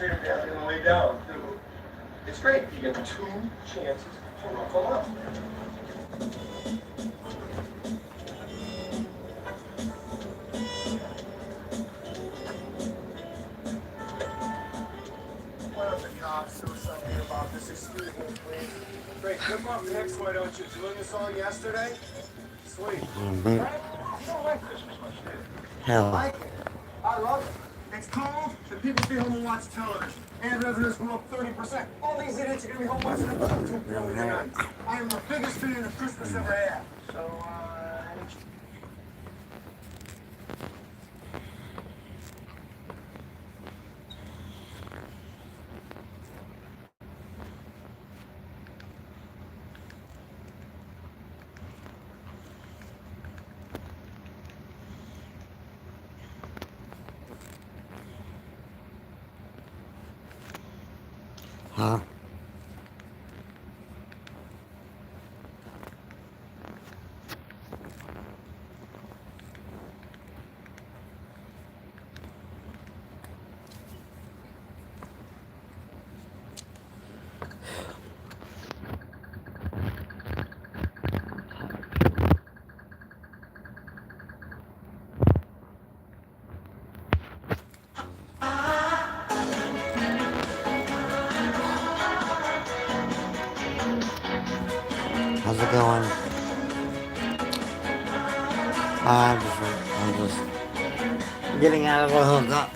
straight down and lay down. It's great. You get 2 chances to ruffle up. Why don't the cops do something about this? Excuse me, please. Great, come up next, why don't you? Did you learn the song yesterday? Sweet. You don't like Christmas much, do you? Hell. I like it. I love it. It's cold, and people stay home and watch television. And revenues go up 30%. All these idiots are going to be home watching the film 2 billion nights. I am the biggest fan of Christmas ever had. So, Huh? How's it going? I'm just getting out of the hookup.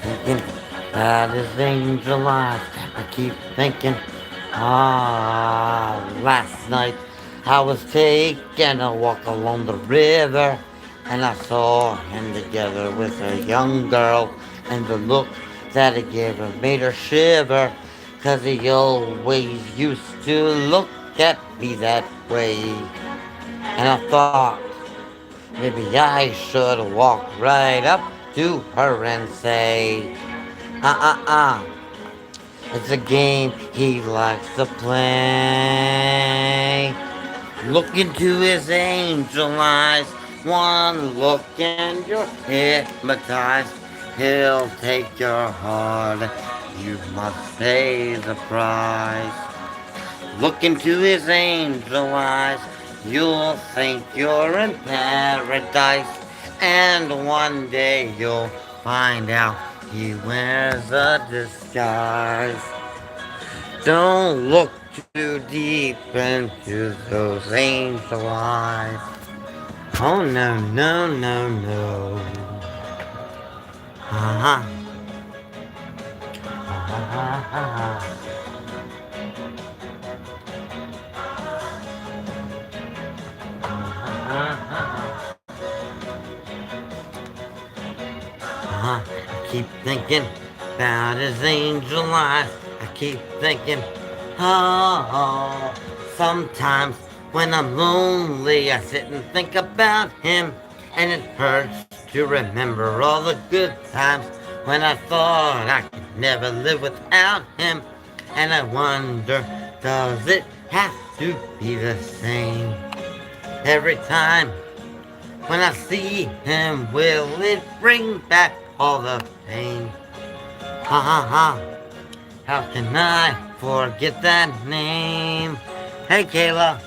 Thinking about his angel eyes. I keep thinking, last night I was taking a walk along the river and I saw him together with a young girl, and the look that he gave her made her shiver, 'cause he always used to look at me that way. And I thought, maybe I should walk right up to her and say, uh. It's a game he likes to play. Look into his angel eyes. One look and you're hypnotized. He'll take your heart. You must pay the price. Look into his angel eyes. You'll think you're in paradise. And one day you'll find out he wears a disguise. Don't look too deep into those angel eyes. Oh no, no, no, no. Uh-huh. Uh-huh. I keep thinking about his angel eyes. I keep thinking, oh, sometimes when I'm lonely, I sit and think about him, and it hurts to remember all the good times when I thought I could never live without him. And I wonder, does it have to be the same every time? When I see him, will it bring back all the pain? Ha ha ha. How can I forget that name? Hey Kayla.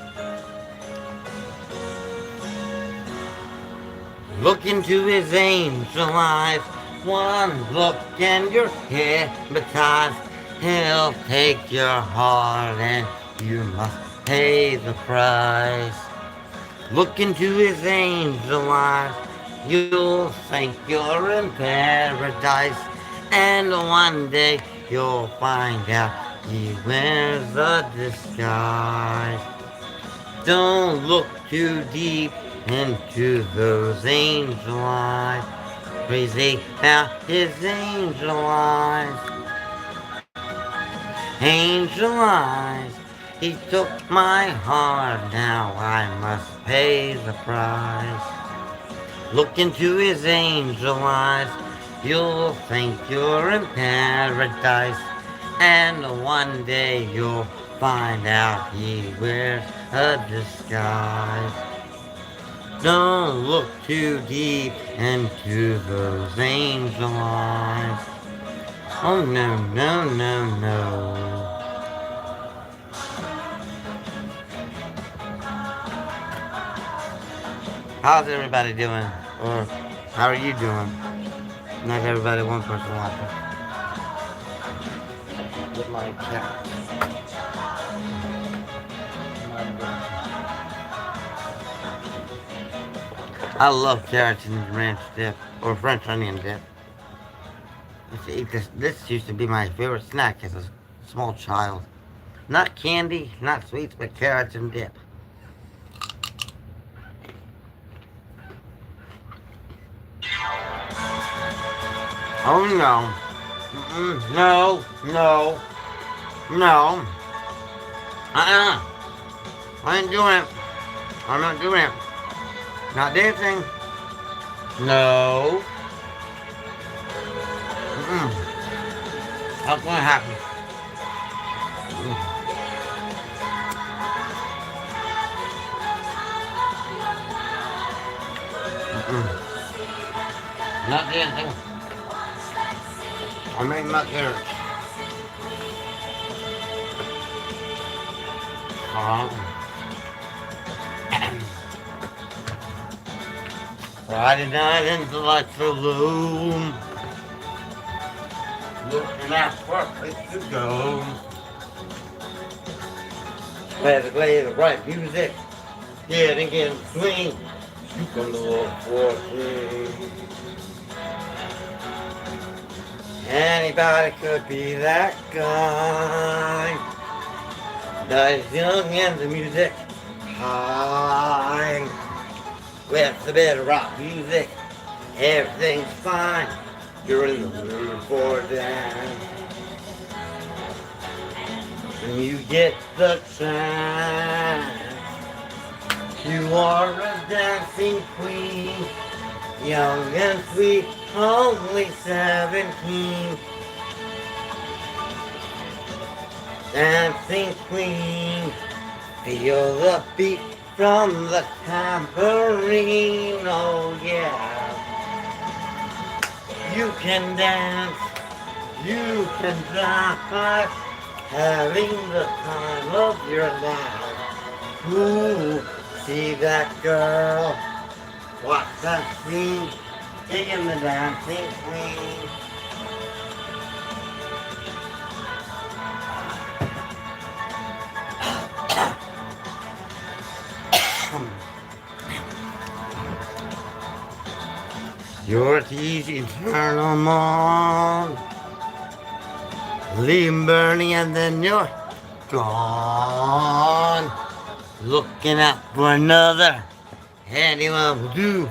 Look into his angel eyes. One look and you're hypnotized. He'll take your heart and you must pay the price. Look into his angel eyes. You'll think you're in paradise. And one day you'll find out he wears a disguise. Don't look too deep into those angel eyes. Crazy about his angel eyes. Angel eyes. He took my heart, now I must pay the price. Look into his angel eyes. You'll think you're in paradise. And one day you'll find out he wears a disguise. Don't look too deep into those angel eyes. Oh no, no, no, no. How's everybody doing? Or how are you doing? Not everybody, one person watching. Good morning, chat. I love carrots and ranch dip or French onion dip. I used to eat this. This used to be my favorite snack as a small child. Not candy, not sweets, but carrots and dip. Oh no. Mm-mm. No, no, no. Uh-uh. I ain't doing it. I'm not doing it. Not dancing. No. Mm-mm. That's gonna happen. Mm-mm. Not dancing. I made my carrots. Friday night in the lights are low. Looking out for a place to go. Better play the right music. Get and get swing. You can look for free. Anybody could be that guy. That is young and the music high. With the bit of rock music, everything's fine. You're in the mood for a dance. When you get the chance, you are a dancing queen, young and sweet, only 17. Dancing queen, feel the beat from the tambourine, oh yeah. You can dance, you can drive, having the time of your life. Ooh, see that girl, watch that scene, digging the dancing queen. Your easy turn 'em on, leave 'em burning and then you're gone. Looking out for another, anyone will do.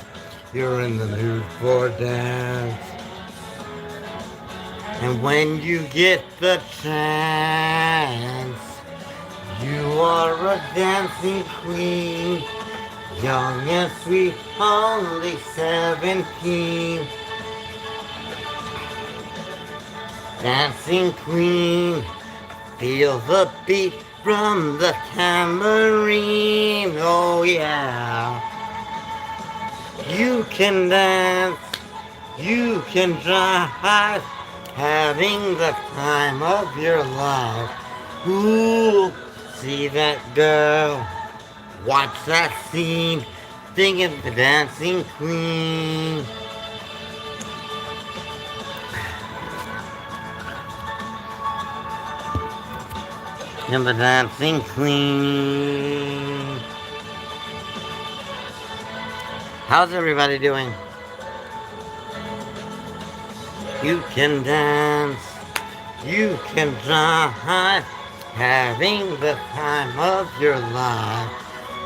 You're in the mood for a dance. And when you get the chance, you are a dancing queen, young and sweet, only 17. Dancing queen, feel the beat from the tambourine, oh yeah. You can dance, you can drive, having the time of your life. Ooh, see that girl, watch that scene, thinking the dancing queen. And the dancing queen. How's everybody doing? You can dance, you can drive, having the time of your life.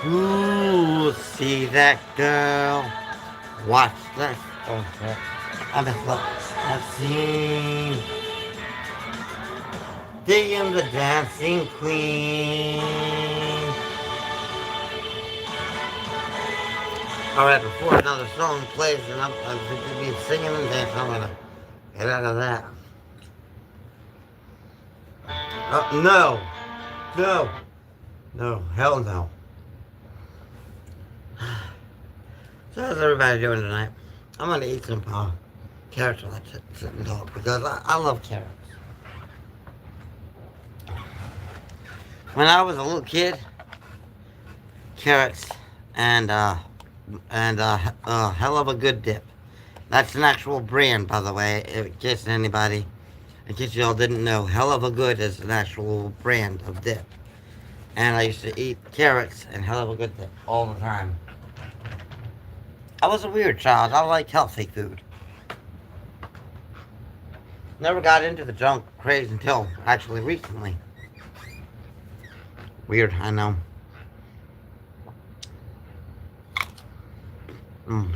Ooh, see that girl, watch that. I messed up. That scene. Digging the dancing queen. Alright, before another song plays and I'm going to be singing and dancing, I'm going to get out of that. No. No. No. Hell no. So how's everybody doing tonight? I'm going to eat some Carrots will sit and talk because I love carrots. When I was a little kid, carrots and hell of a good dip. That's an actual brand, by the way, in case y'all didn't know. Hell of a good is an actual brand of dip. And I used to eat carrots and hell of a good dip all the time. I was a weird child. I liked healthy food. Never got into the junk craze until actually recently. Weird, I know. Mm.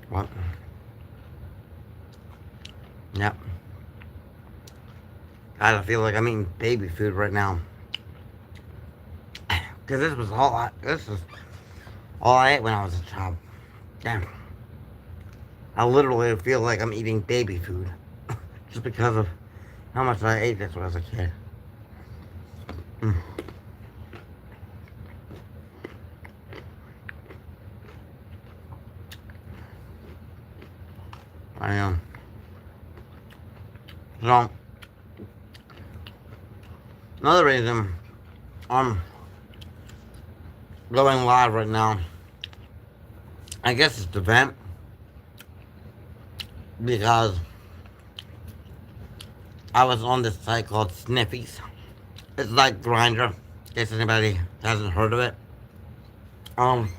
What? Yep. I feel like I'm eating baby food right now. Cause this is all I ate when I was a child. Damn. I literally feel like I'm eating baby food. Just because of how much I ate this when I was a kid. Mm. I am. So, another reason I'm going live right now, I guess it's the vent, because I was on this site called Sniffies. It's like Grinder, in case anybody hasn't heard of it. Um,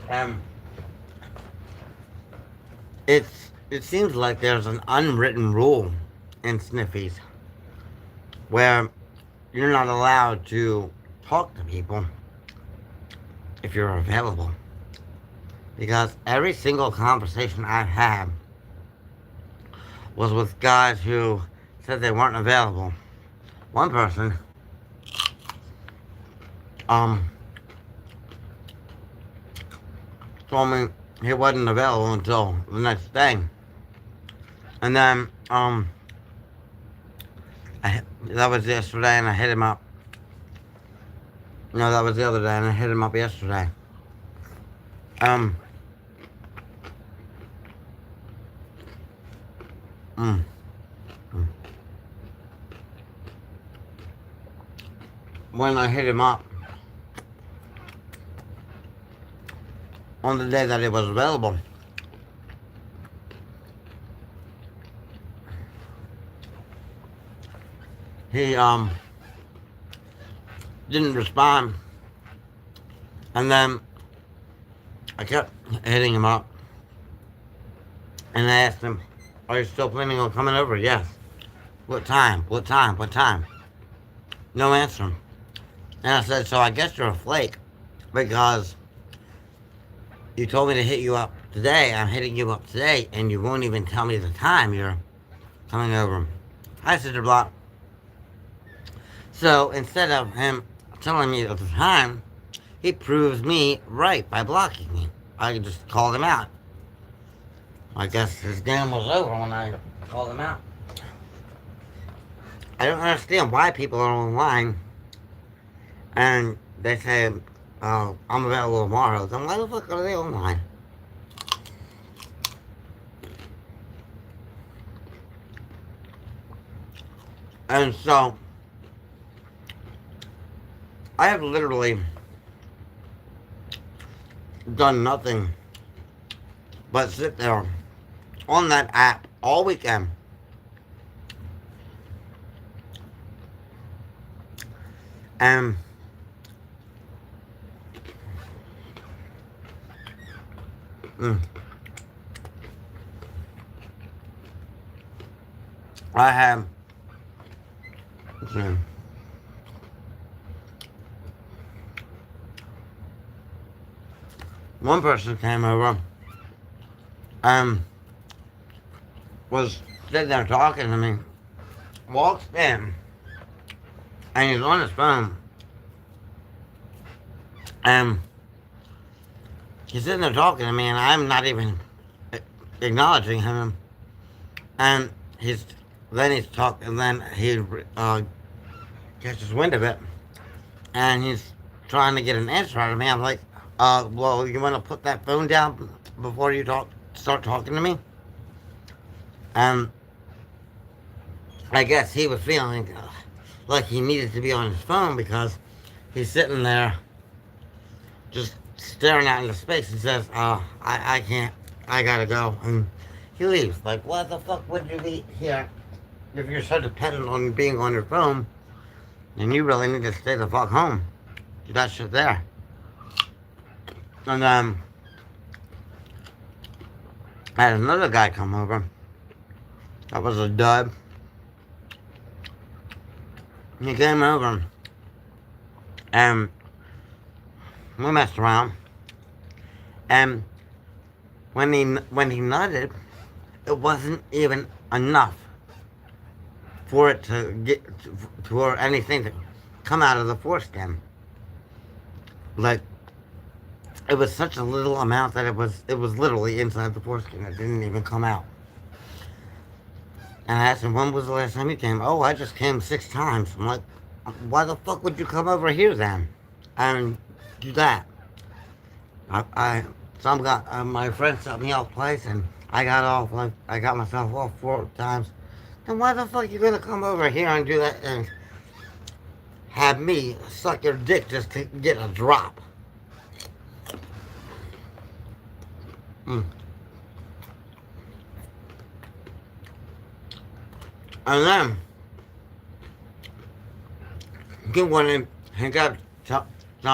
and it seems like there's an unwritten rule in Sniffies where you're not allowed to talk to people if you're available. Because every single conversation I've had was with guys who said they weren't available. One person, told me he wasn't available until the next day. And then, that was yesterday and I hit him up. No, that was the other day and I hit him up yesterday. Mm, mm. When I hit him up on the day that he was available, he didn't respond, and then I kept hitting him up, and I asked him, "Are you still planning on coming over?" "Yes." "What time? What time? What time?" No answer. And I said, "So I guess you're a flake, because you told me to hit you up today. I'm hitting you up today, and you won't even tell me the time you're coming over." I said to block. So instead of him telling me at the time, he proves me right by blocking me. I just called him out. I guess his game was over when I called him out. I don't understand why people are online and they say, "Oh, I'm available tomorrow." Then why the fuck are they online? And so, I have literally done nothing but sit there on that app all weekend and I have one person came over and was sitting there talking to me, walks in, and he's on his phone, and he's sitting there talking to me, and I'm not even acknowledging him, and he's talking, and then he catches wind of it, and he's trying to get an answer out of me. I'm like, well, you want to put that phone down before you talk start talking to me. And I guess he was feeling like he needed to be on his phone because he's sitting there just staring out into space. He says, I can't, I gotta go. And he leaves. Like, what the fuck would you be here if you're so dependent on being on your phone? And you really need to stay the fuck home. Do that shit there. And I had another guy come over. That was a dud. He came over and we messed around. And when he nutted, it wasn't even enough for it to get for anything to come out of the foreskin. Like, it was such a little amount that it was literally inside the foreskin. It didn't even come out. And I asked him, when was the last time you came? Oh, I just came 6 times. I'm like, why the fuck would you come over here then and do that? My friend set me off place and I got myself off 4 times. Then why the fuck you gonna come over here and do that and have me suck your dick just to get a drop? Mm. And then he wanted, he got tell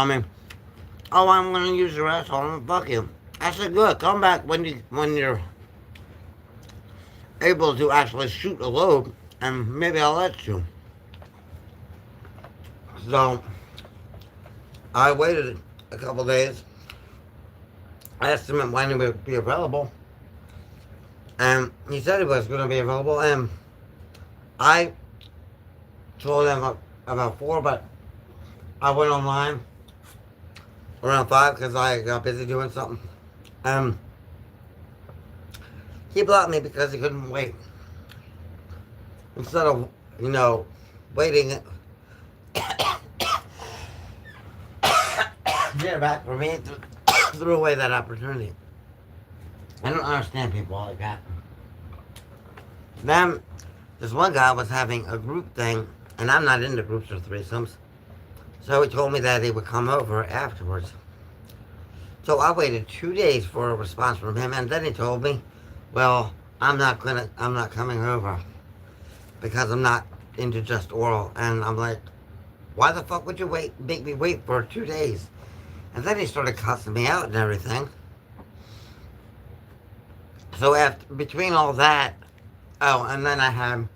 me, oh, I'm gonna use your asshole and fuck you. I said, good, come back when you're able to actually shoot a load, and maybe I'll let you. So I waited a couple days. I asked him when he would be available, and he said he was going to be available, and I told him about 4, but I went online around 5 because I got busy doing something. He blocked me because he couldn't wait. Instead of, waiting get back for me, threw away that opportunity. I don't understand people like that. Then, this one guy was having a group thing, and I'm not into groups or threesomes. So he told me that he would come over afterwards. So I waited 2 days for a response from him, and then he told me, well, I'm not coming over because I'm not into just oral. And I'm like, why the fuck would you make me wait for 2 days? And then he started cussing me out and everything. So between all that, oh, and then I had,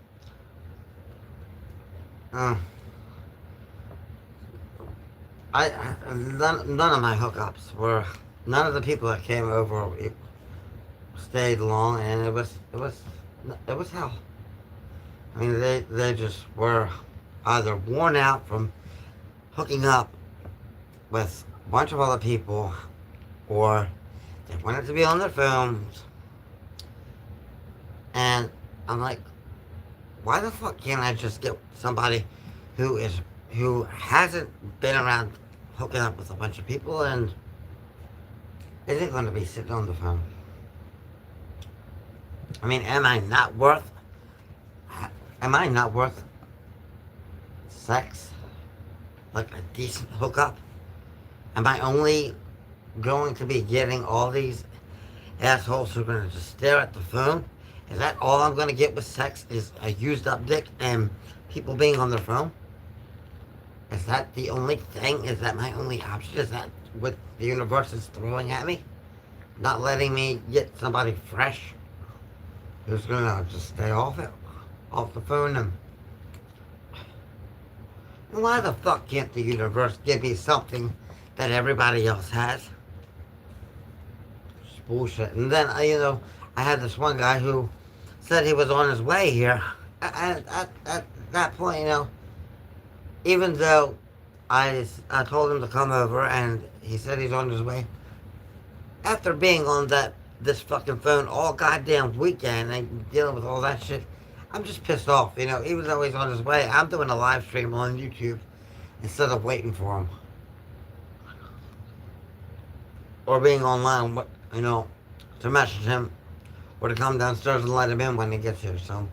none of my hookups were, none of the people that came over stayed long, and it was hell. I mean, they just were either worn out from hooking up with a bunch of other people, or they wanted to be on their phones. And I'm like, why the fuck can't I just get somebody who hasn't been around hooking up with a bunch of people and isn't going to be sitting on the phone? I mean, am I not worth sex? Like a decent hookup? Am I only going to be getting all these assholes who are going to just stare at the phone? Is that all I'm going to get with sex, is a used up dick and people being on their phone? Is that the only thing? Is that my only option? Is that what the universe is throwing at me? Not letting me get somebody fresh who's going to just stay off the phone? And why the fuck can't the universe give me something that everybody else has? It's bullshit. And then, I had this one guy who said he was on his way here. At that point, even though I told him to come over and he said he's on his way, after being on this fucking phone all goddamn weekend and dealing with all that shit, I'm just pissed off. He was always on his way. I'm doing a live stream on YouTube instead of waiting for him. Or being online, to message him or to come downstairs and let him in when he gets here. So,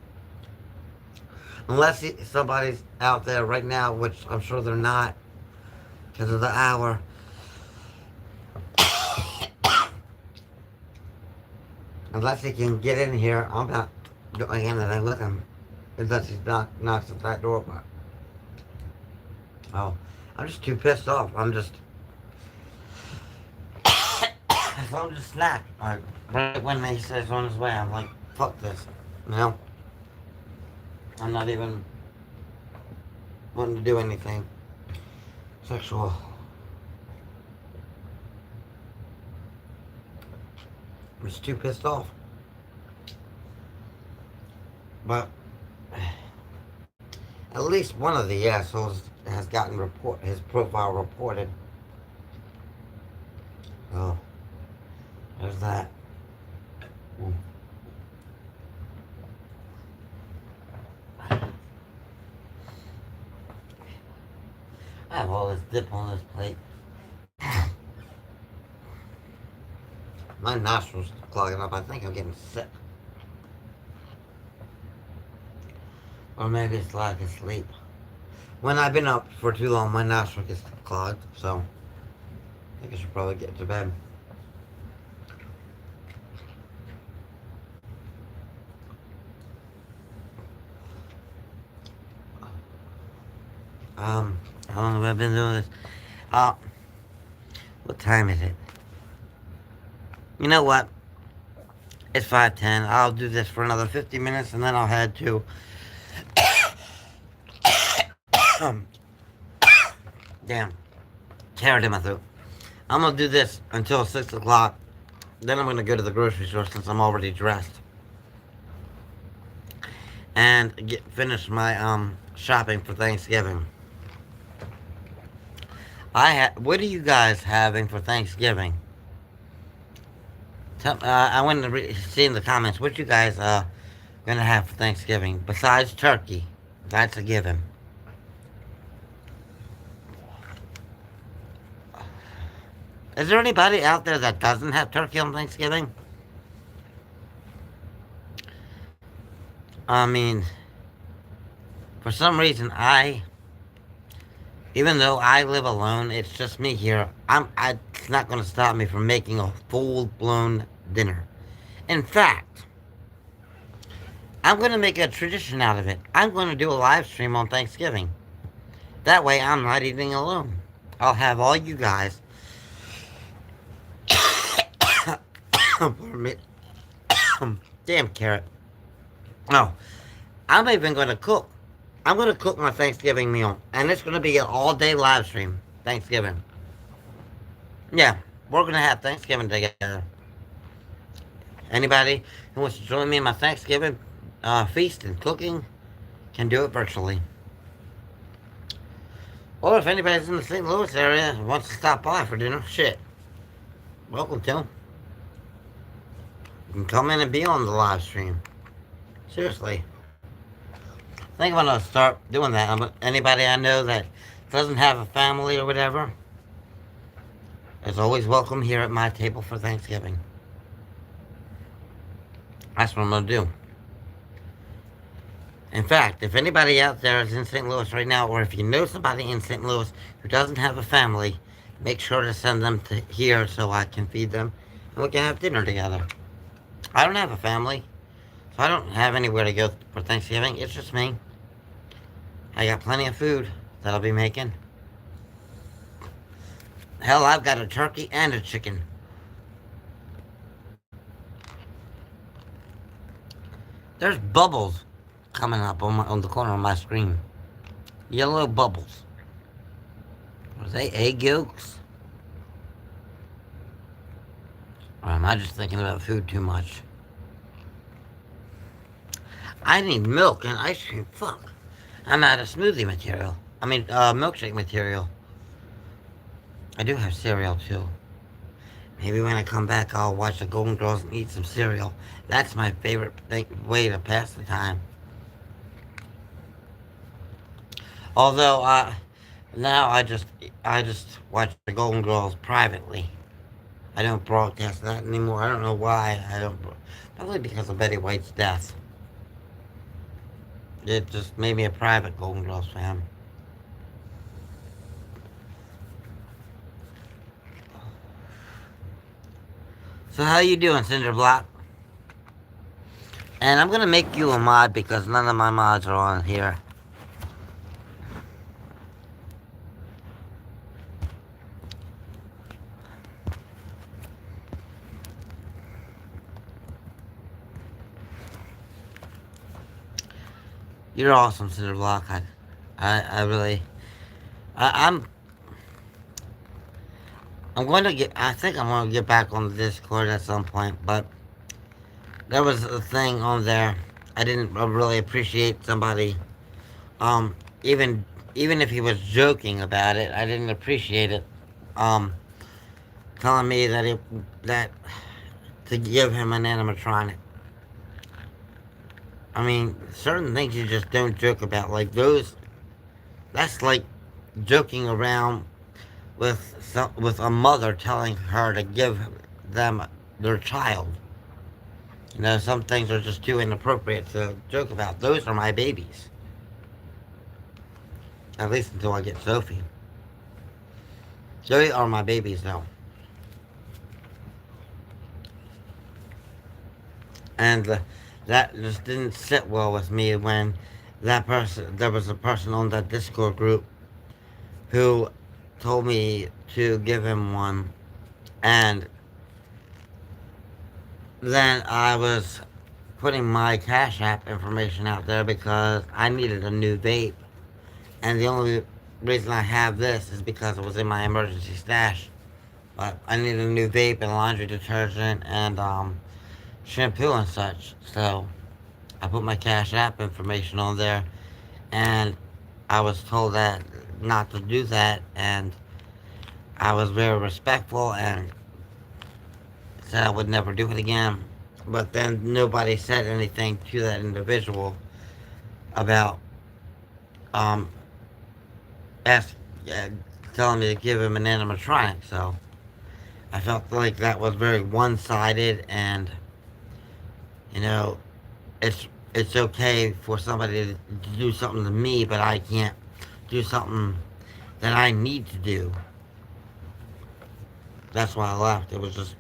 unless somebody's out there right now, which I'm sure they're not, because of the hour. Unless he can get in here, I'm not doing anything with him. Unless he knocks at that door. Oh, I'm just too pissed off. I'm just snapped. Like, right when he says on his way, I'm like, fuck this. You know? I'm not even wanting to do anything sexual. I'm just too pissed off. But at least one of the assholes has gotten his profile reported. Oh, there's that. Ooh. I have all this dip on this plate. My nostrils clogging up. I think I'm getting sick. Or maybe it's lack of sleep. When I've been up for too long, my nostril gets clogged. So, I think I should probably get to bed. How long have I been doing this? What time is it? You know what? It's 5:10. I'll do this for another 50 minutes and then I'll head to... Damn. Carrot in my throat. I'm going to do this until 6 o'clock. Then I'm going to go to the grocery store since I'm already dressed. And finish my shopping for Thanksgiving. What are you guys having for Thanksgiving? I want to see in the comments what you guys gonna have for Thanksgiving besides turkey. That's a given. Is there anybody out there that doesn't have turkey on Thanksgiving? I mean, for some reason, even though I live alone, it's just me here. It's not going to stop me from making a full-blown dinner. In fact, I'm going to make a tradition out of it. I'm going to do a live stream on Thanksgiving. That way, I'm not eating alone. I'll have all you guys. Damn carrot. No, I'm even going to cook. I'm going to cook my Thanksgiving meal. And it's going to be an all-day live stream. Thanksgiving. Yeah, we're going to have Thanksgiving together. Anybody who wants to join me in my Thanksgiving feast and cooking can do it virtually. Or if anybody's in the St. Louis area and wants to stop by for dinner, shit. Welcome to. You can come in and be on the live stream. Seriously. I think I'm going to start doing that. Anybody I know that doesn't have a family or whatever is always welcome here at my table for Thanksgiving. That's what I'm going to do. In fact, if anybody out there is in St. Louis right now, or if you know somebody in St. Louis who doesn't have a family, make sure to send them to here so I can feed them and we can have dinner together. I don't have a family, so I don't have anywhere to go for Thanksgiving. It's just me. I got plenty of food that I'll be making. Hell, I've got a turkey and a chicken. There's bubbles coming up on the corner of my screen. Yellow bubbles. Are they egg yolks? Or am I just thinking about food too much? I need milk and ice cream. Fuck. I'm out of smoothie material. I mean, milkshake material. I do have cereal too. Maybe when I come back, I'll watch the Golden Girls and eat some cereal. That's my favorite way to pass the time. Although, now I just watch the Golden Girls privately. I don't broadcast that anymore. I don't know why I don't Probably because of Betty White's death. It just made me a private Golden Girls fan. So how you doing, Cinder Block? And I'm gonna make you a mod because none of my mods are on here. You're awesome, Cinder Block. I really, I'm going to get. I think I'm going to get back on the Discord at some point, but there was a thing on there. I didn't really appreciate somebody. Um, even even if he was joking about it, I didn't appreciate it. Um, telling me that to give him an animatronic. I mean, certain things you just don't joke about, like those. That's like joking around with a mother telling her to give them their child. You know, some things are just too inappropriate to joke about. Those are my babies. At least until I get Sophie. They are my babies now. And that just didn't sit well with me when there was a person on that Discord group who told me to give him one, and then I was putting my Cash App information out there because I needed a new vape, and the only reason I have this is because it was in my emergency stash. But I needed a new vape and laundry detergent and shampoo and such, so I put my Cash App information on there, and I was told that not to do that, and I was very respectful and said I would never do it again. But then nobody said anything to that individual about um ask, uh, telling me to give him an animatronic. So I felt like that was very one-sided, and you know, it's okay for somebody to do something to me, but I can't do something that I need to do. That's why I left. It was just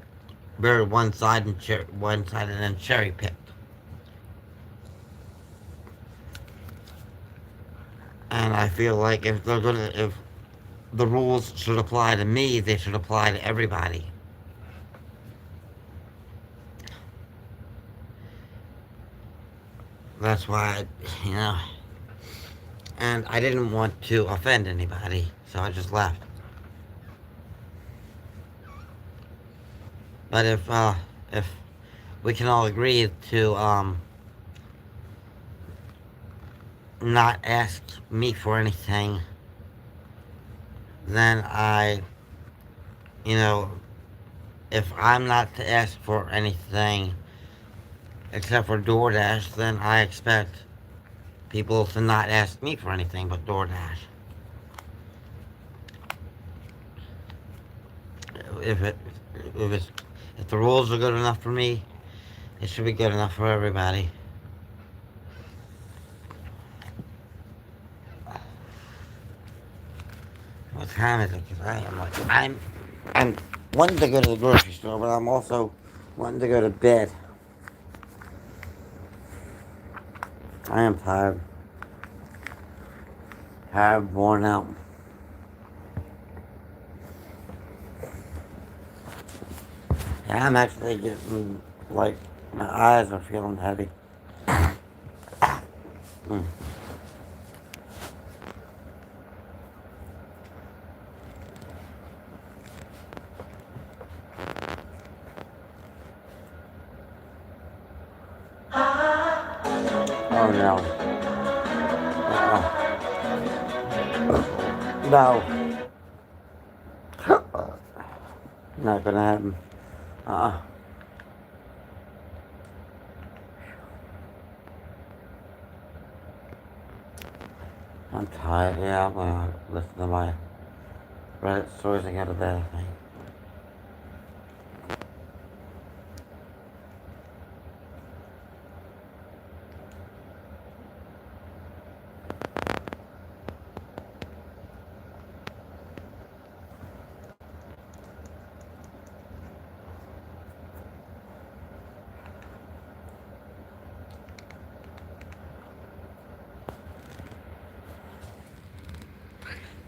very one-sided and cherry picked. And I feel like if the rules should apply to me, they should apply to everybody. That's why, and I didn't want to offend anybody, so I just left. But if we can all agree to not ask me for anything, then you know, if I'm not to ask for anything except for DoorDash, then I expect people to not ask me for anything but DoorDash. If it if it's if the rules are good enough for me, it should be good enough for everybody. What time is it? Because I'm wanting to go to the grocery store, but I'm also wanting to go to bed. I am tired. Tired, worn out. Yeah, I'm actually getting, like, my eyes are feeling heavy. Mm. Oh no. No. Not gonna happen. Uh-uh. I'm tired. Yeah, I'm gonna listen to my Reddit stories and go to bed, I think.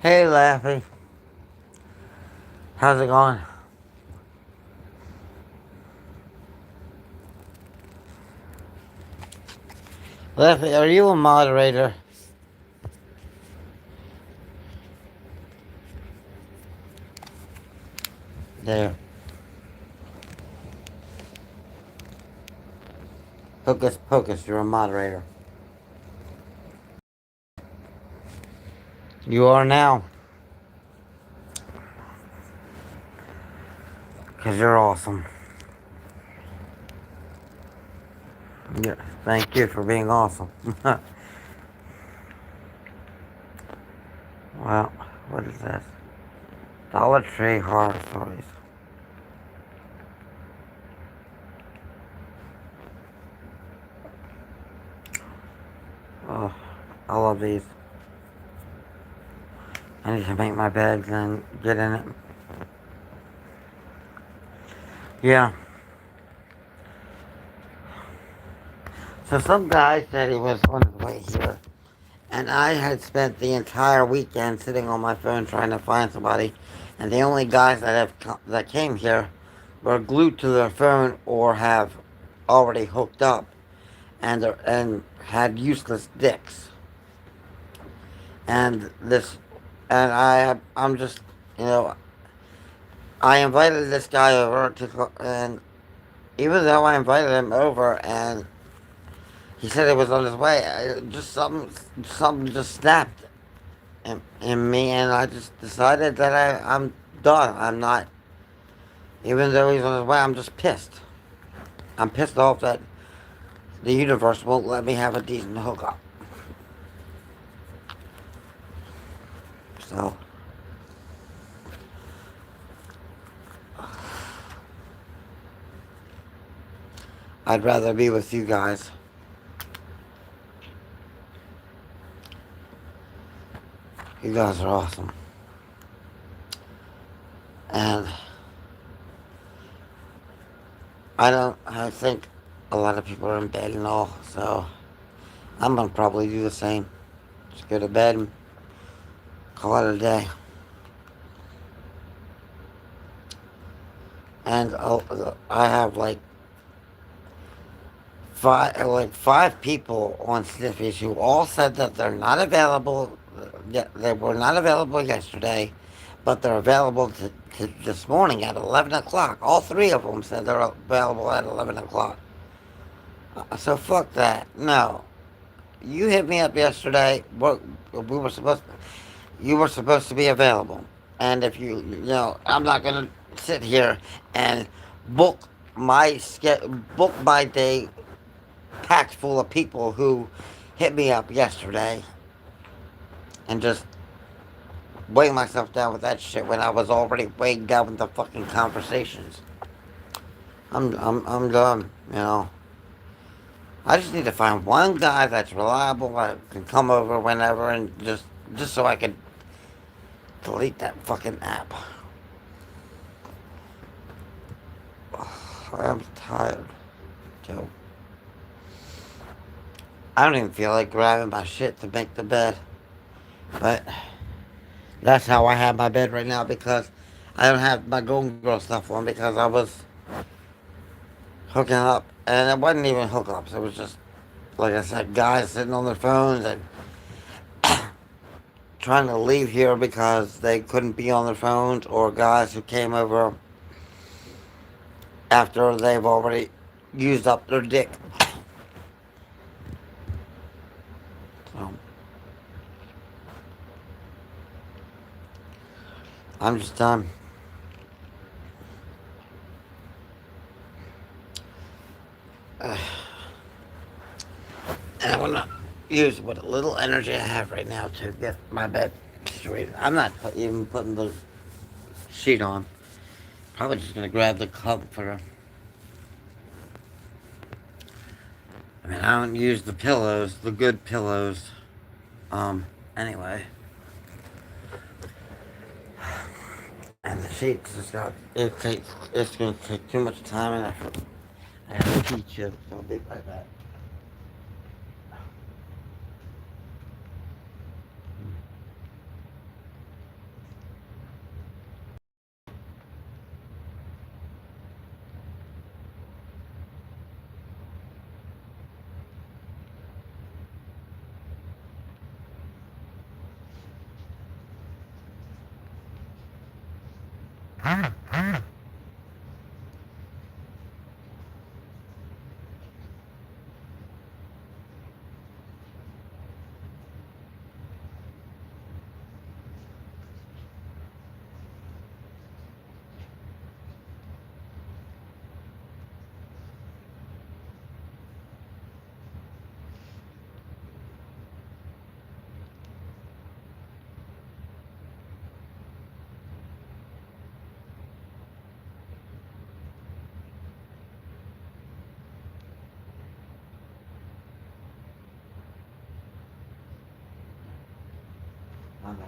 Hey, Laffy. How's it going? Laffy, are you a moderator? There. Hocus pocus, you're a moderator. You are now. Because you're awesome. Yeah, thank you for being awesome. Well, what is this? Dollar Tree horror stories. Oh, I love these. I need to make my bed and get in it. Yeah. So some guy said he was on his way here, and I had spent the entire weekend sitting on my phone trying to find somebody, and the only guys that came here were glued to their phone or have already hooked up and had useless dicks. And this, and I'm just, you know, I invited this guy over and even though I invited him over and he said it was on his way, just something just snapped in me, and I just decided that I'm done. I'm not, even though he's on his way, I'm just pissed. I'm pissed off that the universe won't let me have a decent hookup. So, I'd rather be with you guys. You guys are awesome. And I think a lot of people are in bed and all, so I'm gonna probably do the same. Just go to bed and call it a day. And I have five people on Sniffies who all said that they're not available. They were not available yesterday, but they're available to this morning at 11 o'clock. All three of them said they're available at 11 o'clock. So fuck that. No. You hit me up yesterday. We were supposed you were supposed to be available. And if I'm not going to sit here and book book my day packed full of people who hit me up yesterday and just weigh myself down with that shit when I was already weighed down with the fucking conversations. I'm done, you know. I just need to find one guy that's reliable that can come over whenever and just so I can delete that fucking app. I'm tired, Joe. I don't even feel like grabbing my shit to make the bed. But that's how I have my bed right now because I don't have my Golden Girl stuff on because I was hooking up. And it wasn't even hookups. It was just, like I said, guys sitting on their phones and trying to leave here because they couldn't be on their phones, or guys who came over after they've already used up their dick. So, I'm just done. And I want to use what little energy I have right now to get my bed straight. I'm not even putting the sheet on. Probably just going to grab the comforter. I mean, I don't use the pillows, the good pillows. Anyway. And the sheets just got, it's going to take too much time and effort. I have to teach you, so I'll be right back. My bad.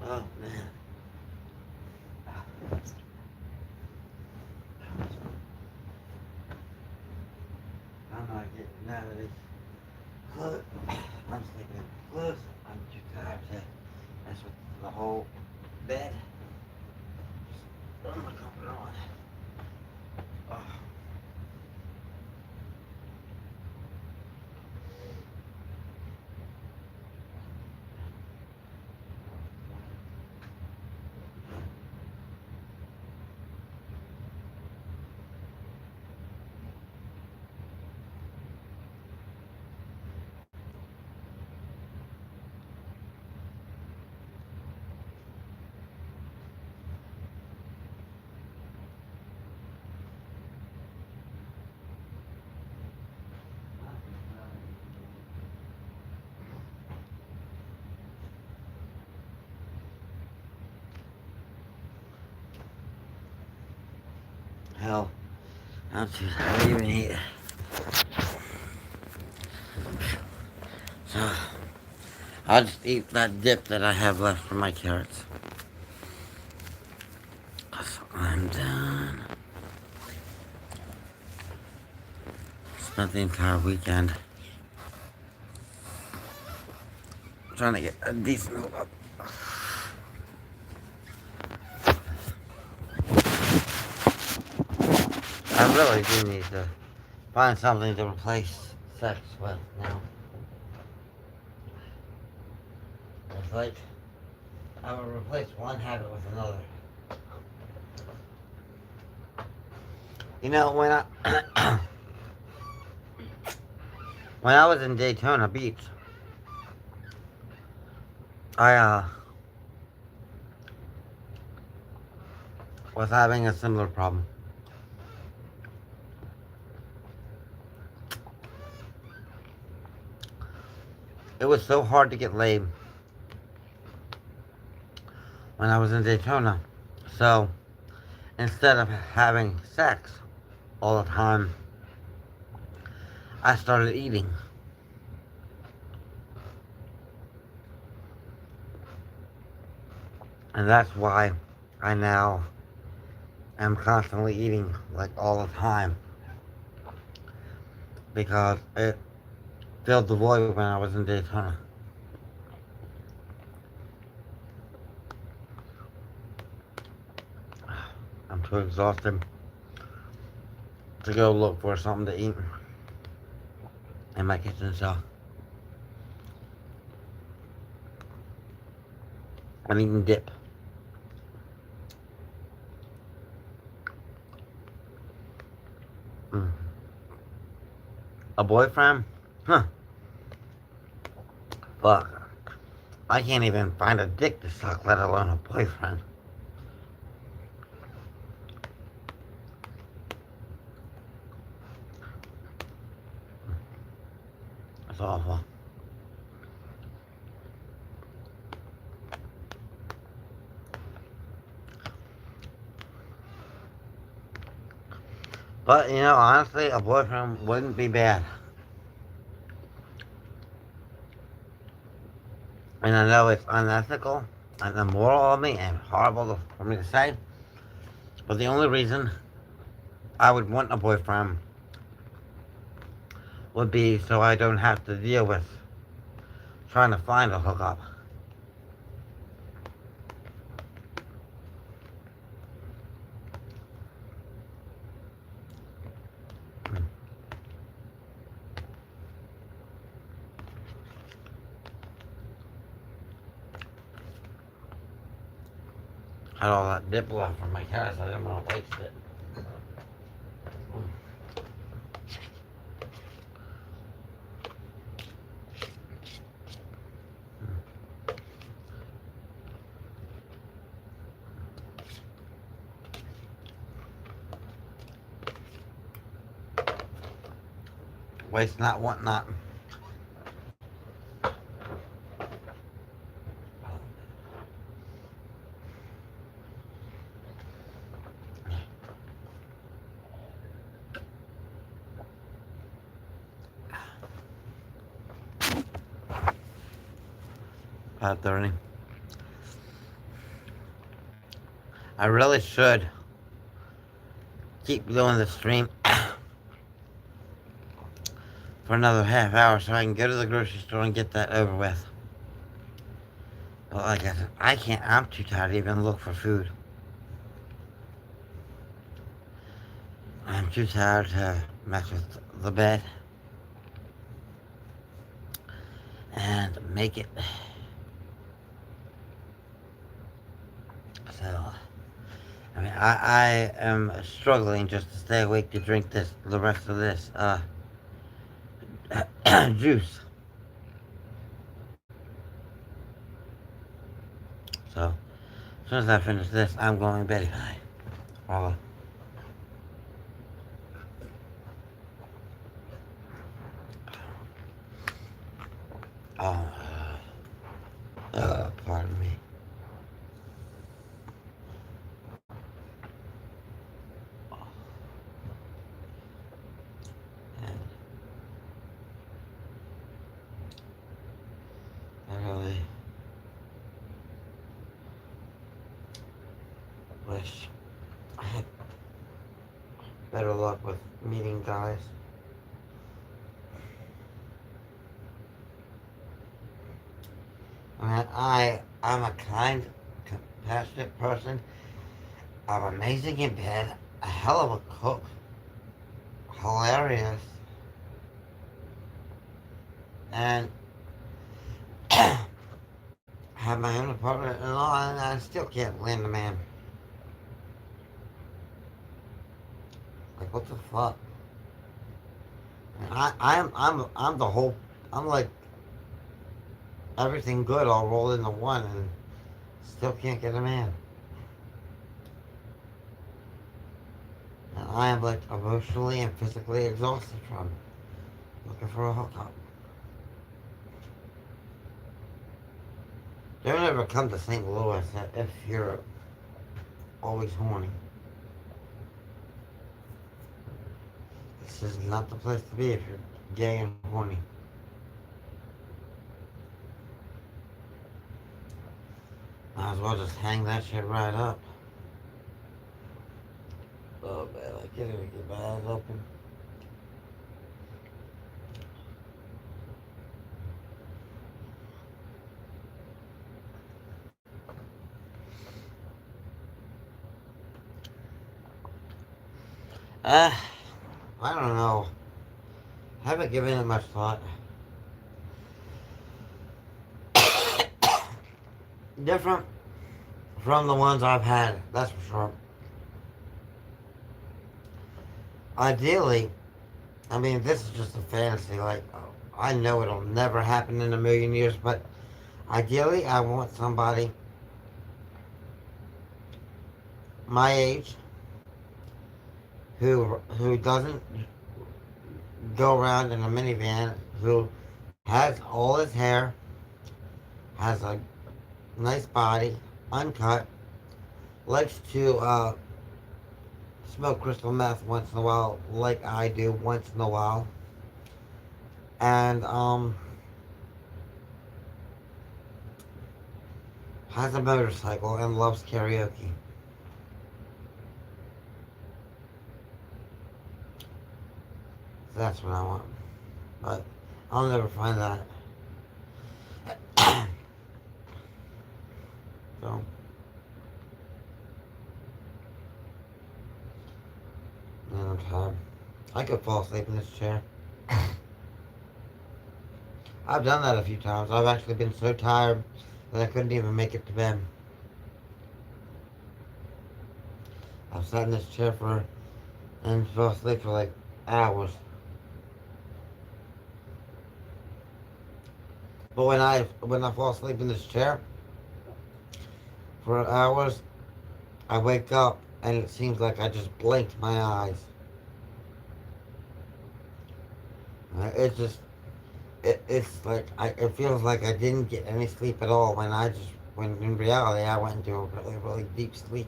Oh man. I'm not getting out of this clothes. I'm sleeping in clothes. I'm too tired to mess with the whole bed. Just put my comfort on. Oh. Hell, I'm too tired to even eat. So, I'll just eat that dip that I have left from my carrots. 'Cause I'm done. Spent the entire weekend trying to get a decent hookup. I really do need to find something to replace sex with now. It's like I would replace one habit with another. You know, when I was in Daytona Beach, I was having a similar problem. It was so hard to get laid when I was in Daytona. So instead of having sex all the time, I started eating. And that's why I now am constantly eating like all the time. Because it filled the void when I was in Daytona. I'm too exhausted to go look for something to eat in my kitchen, so I'm eating dip. Mm. A boyfriend? Huh. Fuck. I can't even find a dick to suck, let alone a boyfriend. That's awful. But, you know, honestly, a boyfriend wouldn't be bad. And I know it's unethical and immoral of me and horrible for me to say, but the only reason I would want a boyfriend would be so I don't have to deal with trying to find a hookup. had all that dip left from my car, so I didn't want to waste it. Waste not, want not. About 30. I really should keep doing the stream for another half hour so I can go to the grocery store and get that over with. But like I said, I can't, I'm too tired to even look for food. I'm too tired to mess with the bed and make it. So, I mean, I am struggling just to stay awake to drink the rest of this, juice. So, as soon as I finish this, I'm going to bed. Bye. Pardon me. And I really wish I had better luck with meeting guys. I mean, I'm a kind, compassionate person. I'm amazing in bed, a hell of a cook, hilarious, and have my own apartment and all, and I still can't land a man. Like, what the fuck? And I'm the whole, I'm like everything good all rolled into one, and still can't get a man. And I am like emotionally and physically exhausted from looking for a hookup. Don't ever come to St. Louis if you're always horny. This is not the place to be if you're gay and horny. Might as well just hang that shit right up. Oh man, I can't even get my eyes open. I don't know. I haven't given it much thought. Different from the ones I've had, that's for sure. Ideally, I mean, this is just a fantasy. Like, I know it'll never happen in a million years, but ideally, I want somebody my age who doesn't go around in a minivan, who has all his hair, has a nice body, uncut, likes to smoke crystal meth once in a while, like I do once in a while, and has a motorcycle and loves karaoke. That's what I want, but I'll never find that. So, man, I'm tired. I could fall asleep in this chair. I've done that a few times. I've actually been so tired that I couldn't even make it to bed. I've sat in this chair and fell asleep for like hours. But when I fall asleep in this chair for hours, I wake up and it seems like I just blinked my eyes. It's just it's like it feels like I didn't get any sleep at all when in reality I went into a really really deep sleep.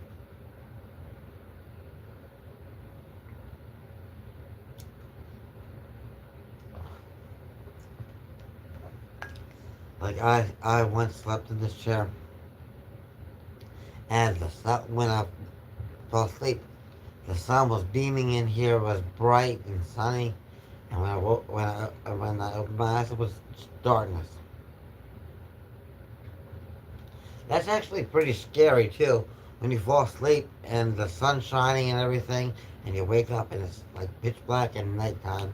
Like I once slept in this chair and the sun when I fell asleep, the sun was beaming in here, it was bright and sunny, and when I opened my eyes, it was just darkness. That's actually pretty scary too. When you fall asleep and the sun's shining and everything, and you wake up and it's like pitch black and nighttime.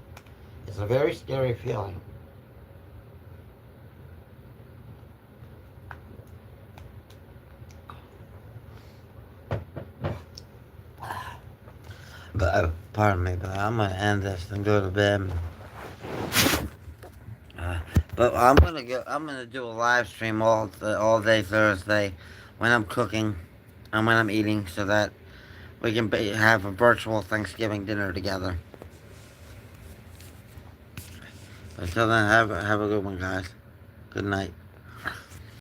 It's a very scary feeling. But pardon me, but I'm gonna end this and go to bed. Uh, but I'm gonna go. I'm gonna do a live stream all day Thursday when I'm cooking and when I'm eating, so that we can have a virtual Thanksgiving dinner together. Until then, have a good one, guys. Good night.